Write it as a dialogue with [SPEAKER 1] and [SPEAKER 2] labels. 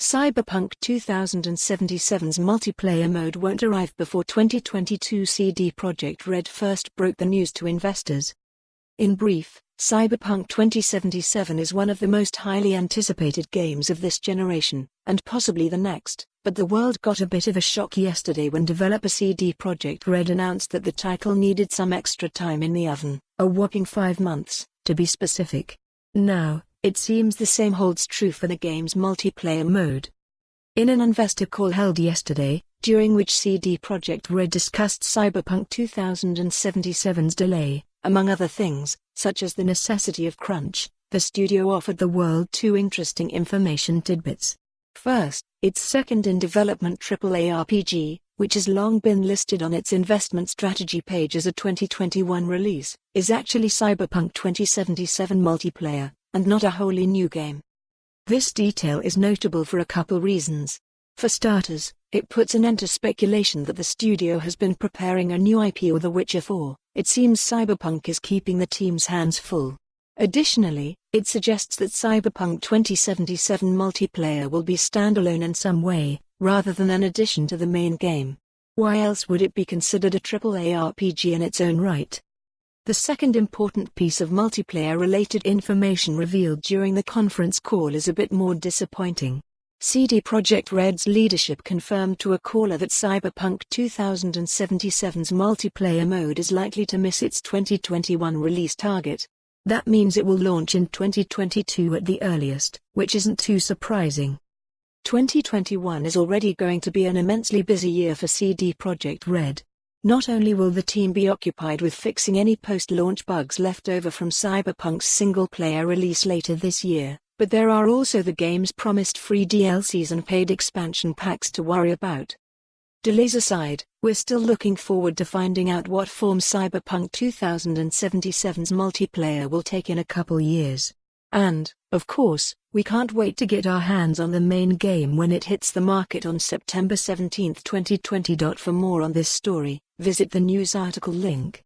[SPEAKER 1] Cyberpunk 2077's multiplayer mode won't arrive before 2022. CD Projekt Red first broke the news to investors. In brief, Cyberpunk 2077 is one of the most highly anticipated games of this generation, and possibly the next, but the world got a bit of a shock yesterday when developer CD Projekt Red announced that the title needed some extra time in the oven, a whopping 5 months, to be specific. Now, it seems the same holds true for the game's multiplayer mode. In an investor call held yesterday, during which CD Projekt Red discussed Cyberpunk 2077's delay, among other things, such as the necessity of crunch, the studio offered the world 2 interesting information tidbits. First, its second in development AAA RPG, which has long been listed on its investment strategy page as a 2021 release, is actually Cyberpunk 2077 multiplayer, and not a wholly new game. This detail is notable for a couple reasons. For starters, it puts an end to speculation that the studio has been preparing a new IP or The Witcher 4. It seems Cyberpunk is keeping the team's hands full. Additionally, it suggests that Cyberpunk 2077 multiplayer will be standalone in some way, rather than an addition to the main game. Why else would it be considered a AAA RPG in its own right? The second important piece of multiplayer-related information revealed during the conference call is a bit more disappointing. CD Projekt Red's leadership confirmed to a caller that Cyberpunk 2077's multiplayer mode is likely to miss its 2021 release target. That means it will launch in 2022 at the earliest, which isn't too surprising. 2021 is already going to be an immensely busy year for CD Projekt Red. Not only will the team be occupied with fixing any post-launch bugs left over from Cyberpunk's single-player release later this year, but there are also the game's promised free DLCs and paid expansion packs to worry about. Delays aside, we're still looking forward to finding out what form Cyberpunk 2077's multiplayer will take in a couple years. And, of course, we can't wait to get our hands on the main game when it hits the market on September 17, 2020. For more on this story, visit the news article link.